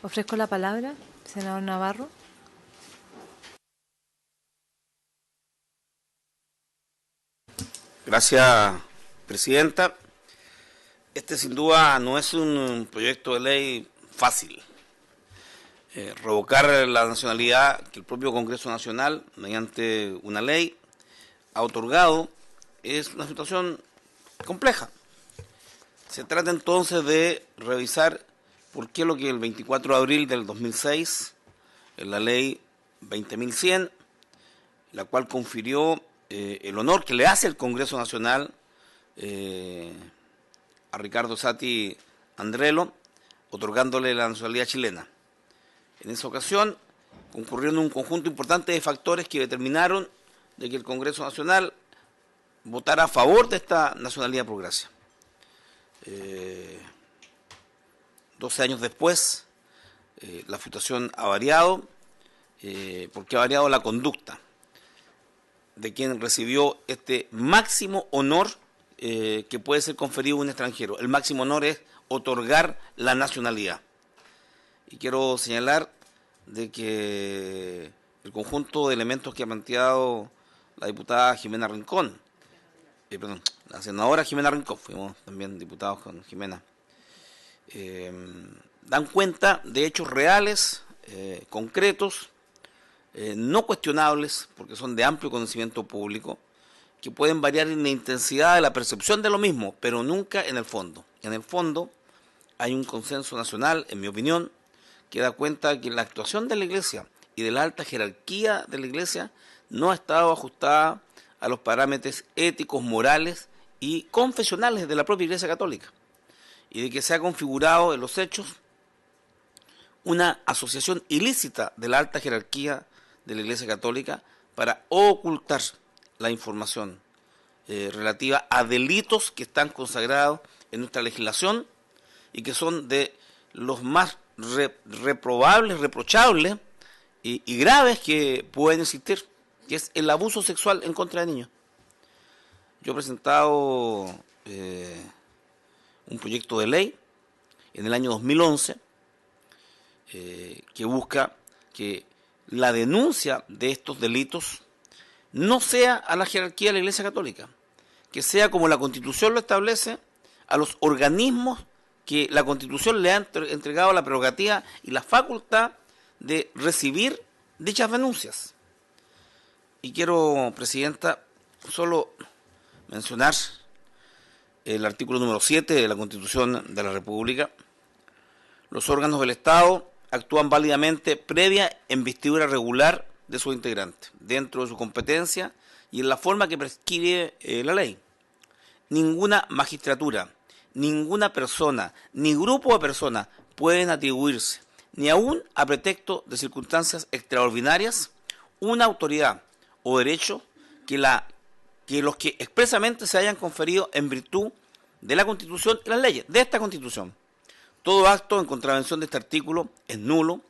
Ofrezco la palabra, senador Navarro. Gracias, presidenta. Este sin duda no es un proyecto de ley fácil. Revocar la nacionalidad que el propio Congreso Nacional, mediante una ley, ha otorgado, es una situación compleja. Se trata entonces de revisar por qué lo que el 24 de abril del 2006, en la ley 20.100, la cual confirió el honor que le hace el Congreso Nacional a Ricardo Sati Andrelo, otorgándole la nacionalidad chilena. En esa ocasión concurrieron un conjunto importante de factores que determinaron de que el Congreso Nacional votara a favor de esta nacionalidad por gracia. 12 años después, la situación ha variado, porque ha variado la conducta de quien recibió este máximo honor que puede ser conferido a un extranjero. El máximo honor es otorgar la nacionalidad. Y quiero señalar de que el conjunto de elementos que ha planteado la diputada Jimena Rincón, la senadora Jimena Rincón, fuimos también diputados con Jimena, dan cuenta de hechos reales, concretos, no cuestionables, porque son de amplio conocimiento público, que pueden variar en la intensidad de la percepción de lo mismo, pero nunca en el fondo. En el fondo hay un consenso nacional, en mi opinión, que da cuenta que la actuación de la Iglesia y de la alta jerarquía de la Iglesia no ha estado ajustada a los parámetros éticos, morales y confesionales de la propia Iglesia Católica, y de que se ha configurado en los hechos una asociación ilícita de la alta jerarquía de la Iglesia Católica para ocultar la información relativa a delitos que están consagrados en nuestra legislación y que son de los más reprobables, reprochables y graves que pueden existir, que es el abuso sexual en contra de niños. Yo he presentado un proyecto de ley en el año 2011 que busca que la denuncia de estos delitos no sea a la jerarquía de la Iglesia Católica, que sea como la Constitución lo establece, a los organismos que la Constitución le ha entregado la prerrogativa y la facultad de recibir dichas denuncias. Y quiero, presidenta, solo mencionar el artículo número 7 de la Constitución de la República. Los órganos del Estado actúan válidamente previa investidura regular de sus integrantes, dentro de su competencia y en la forma que prescribe la ley. Ninguna magistratura, ninguna persona, ni grupo de personas pueden atribuirse, ni aun a pretexto de circunstancias extraordinarias, una autoridad o derecho que los que expresamente se hayan conferido en virtud de la Constitución y las leyes de esta Constitución. Todo acto en contravención de este artículo es nulo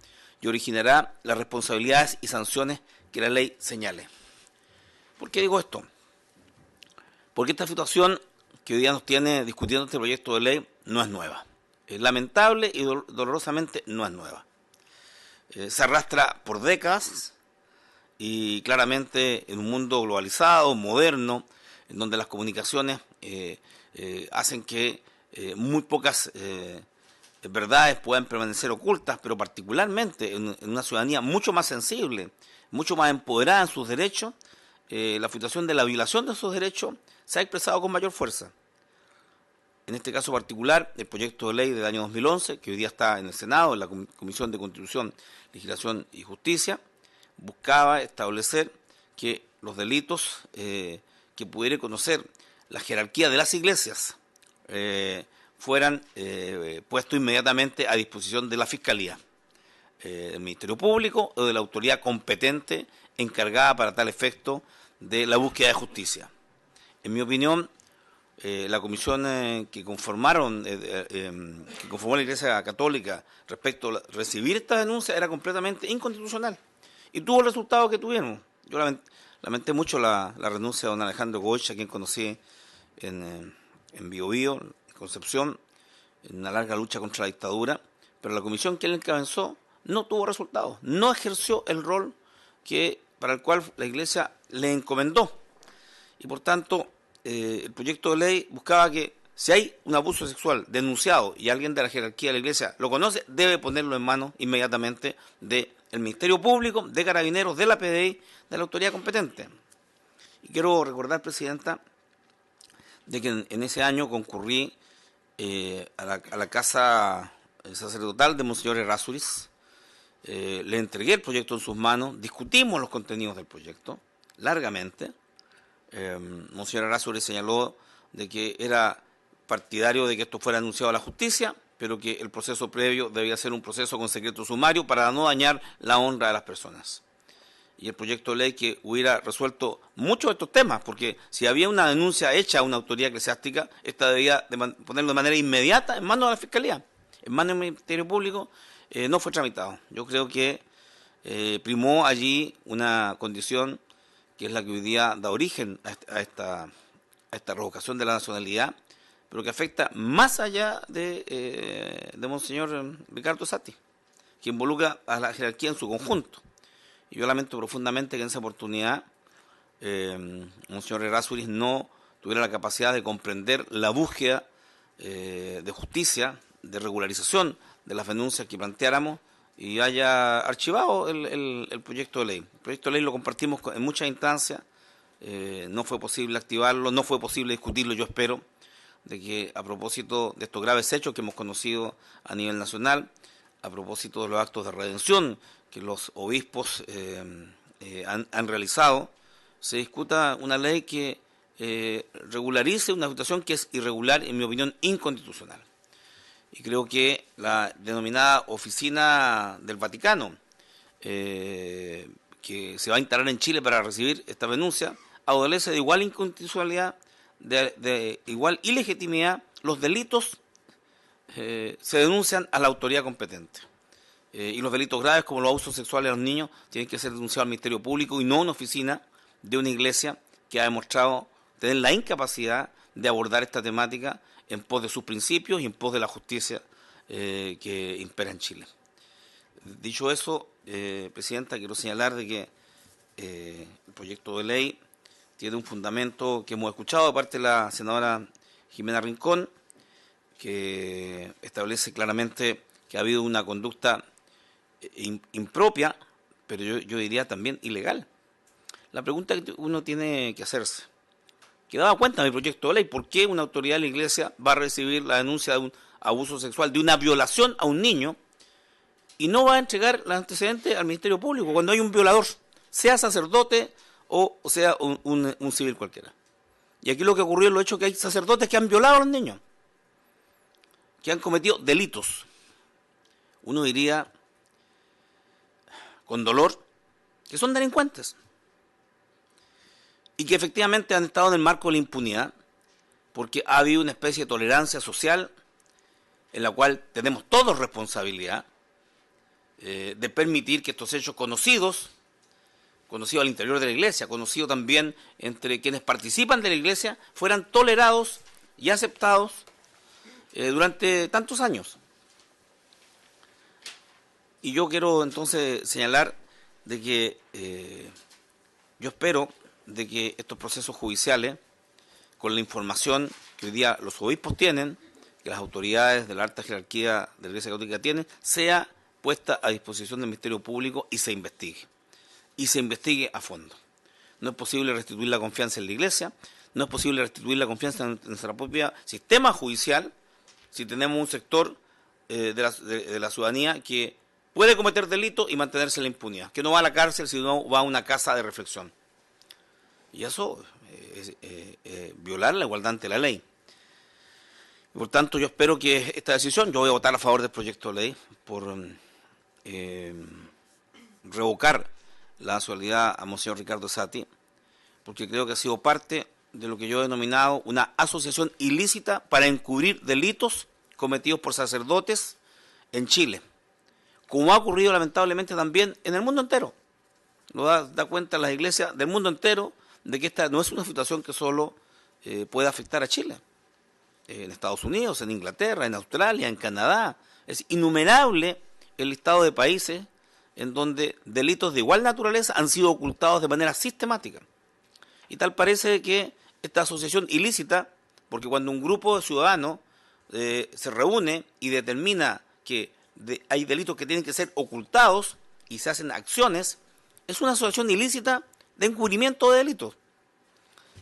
y originará las responsabilidades y sanciones que la ley señale. ¿Por qué digo esto? Porque esta situación que hoy día nos tiene discutiendo este proyecto de ley no es nueva. Es lamentable y dolorosamente no es nueva. Se arrastra por décadas y claramente en un mundo globalizado, moderno, en donde las comunicaciones hacen que muy pocas verdades puedan permanecer ocultas, pero particularmente en una ciudadanía mucho más sensible, mucho más empoderada en sus derechos, la situación de la violación de esos derechos se ha expresado con mayor fuerza. En este caso particular, el proyecto de ley del año 2011, que hoy día está en el Senado, en la Comisión de Constitución, Legislación y Justicia, buscaba establecer que los delitos que pudiera conocer la jerarquía de las iglesias fueran puestos inmediatamente a disposición de la Fiscalía, del Ministerio Público o de la autoridad competente encargada para tal efecto de la búsqueda de justicia. En mi opinión, la comisión que conformó la Iglesia Católica respecto a recibir esta denuncia era completamente inconstitucional y tuvo el resultado que tuvieron. Yo lamenté mucho la renuncia de don Alejandro Goich, a quien conocí en Biobío, en Concepción, en una larga lucha contra la dictadura, pero la comisión que él encabezó no tuvo resultados, no ejerció el rol para el cual la Iglesia le encomendó. Y por tanto, el proyecto de ley buscaba que si hay un abuso sexual denunciado y alguien de la jerarquía de la Iglesia lo conoce, debe ponerlo en manos inmediatamente del Ministerio Público, de Carabineros, de la PDI, de la autoridad competente. Y quiero recordar, Presidenta, de que en ese año concurrí a la casa sacerdotal de Monseñor Errázuriz, le entregué el proyecto en sus manos, discutimos los contenidos del proyecto largamente. Monseñor Errázuriz señaló de que era partidario de que esto fuera anunciado a la justicia, pero que el proceso previo debía ser un proceso con secreto sumario para no dañar la honra de las personas. Y el proyecto de ley que hubiera resuelto muchos de estos temas, porque si había una denuncia hecha a una autoridad eclesiástica, esta debía ponerlo de manera inmediata en manos de la Fiscalía, en manos del Ministerio Público. No fue tramitado. Yo creo que primó allí una condición que es la que hoy día da origen a esta revocación de la nacionalidad, pero que afecta más allá de Monseñor Ricardo Sati, que involucra a la jerarquía en su conjunto. Y yo lamento profundamente que en esa oportunidad Monseñor Errázuriz no tuviera la capacidad de comprender la búsqueda de justicia, de regularización de las denuncias que planteáramos y haya archivado el proyecto de ley. El proyecto de ley lo compartimos en muchas instancias, no fue posible activarlo, no fue posible discutirlo, yo espero, de que a propósito de estos graves hechos que hemos conocido a nivel nacional, a propósito de los actos de redención que los obispos han realizado, se discuta una ley que regularice una situación que es irregular, en mi opinión, inconstitucional. Y creo que la denominada Oficina del Vaticano, que se va a instalar en Chile para recibir esta denuncia, adolece de igual inconstitucionalidad, de igual ilegitimidad. Los delitos se denuncian a la autoridad competente. Y los delitos graves como los abusos sexuales a los niños tienen que ser denunciados al Ministerio Público y no a una oficina de una iglesia que ha demostrado tener la incapacidad de abordar esta temática en pos de sus principios y en pos de la justicia que impera en Chile. Dicho eso, Presidenta, quiero señalar de que el proyecto de ley tiene un fundamento que hemos escuchado de parte de la senadora Jimena Rincón, que establece claramente que ha habido una conducta impropia, pero yo diría también ilegal. La pregunta que uno tiene que hacerse, que daba cuenta de mi proyecto de ley, ¿por qué una autoridad de la Iglesia va a recibir la denuncia de un abuso sexual, de una violación a un niño, y no va a entregar los antecedentes al Ministerio Público cuando hay un violador, sea sacerdote o sea un civil cualquiera? Y aquí lo que ocurrió es lo hecho que hay sacerdotes que han violado a los niños, que han cometido delitos. Uno diría, con dolor, que son delincuentes y que efectivamente han estado en el marco de la impunidad, porque ha habido una especie de tolerancia social en la cual tenemos todos responsabilidad de permitir que estos hechos conocidos al interior de la Iglesia, conocidos también entre quienes participan de la Iglesia, fueran tolerados y aceptados durante tantos años. Y yo quiero entonces señalar de que yo espero de que estos procesos judiciales, con la información que hoy día los obispos tienen, que las autoridades de la alta jerarquía de la Iglesia Católica tienen, sea puesta a disposición del Ministerio Público y se investigue. Y se investigue a fondo. No es posible restituir la confianza en la Iglesia, no es posible restituir la confianza en nuestro propio sistema judicial si tenemos un sector de la ciudadanía que puede cometer delitos y mantenerse en la impunidad, que no va a la cárcel, sino va a una casa de reflexión. Y eso es violar la igualdad ante la ley. Por tanto, yo espero que esta decisión, yo voy a votar a favor del proyecto de ley por revocar la nacionalidad a Monseñor Ricardo Sati, porque creo que ha sido parte de lo que yo he denominado una asociación ilícita para encubrir delitos cometidos por sacerdotes en Chile, como ha ocurrido lamentablemente también en el mundo entero. Lo da cuenta las iglesias del mundo entero de que esta no es una situación que solo puede afectar a Chile. En Estados Unidos, en Inglaterra, en Australia, en Canadá, Es innumerable el listado de países en donde delitos de igual naturaleza han sido ocultados de manera sistemática. Y tal parece que esta asociación ilícita, porque cuando un grupo de ciudadanos se reúne y determina que hay delitos que tienen que ser ocultados y se hacen acciones, es una asociación ilícita de encubrimiento de delitos.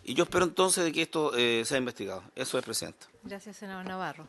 Y yo espero entonces de que esto sea investigado. Eso es, presidente. Gracias, senador Navarro.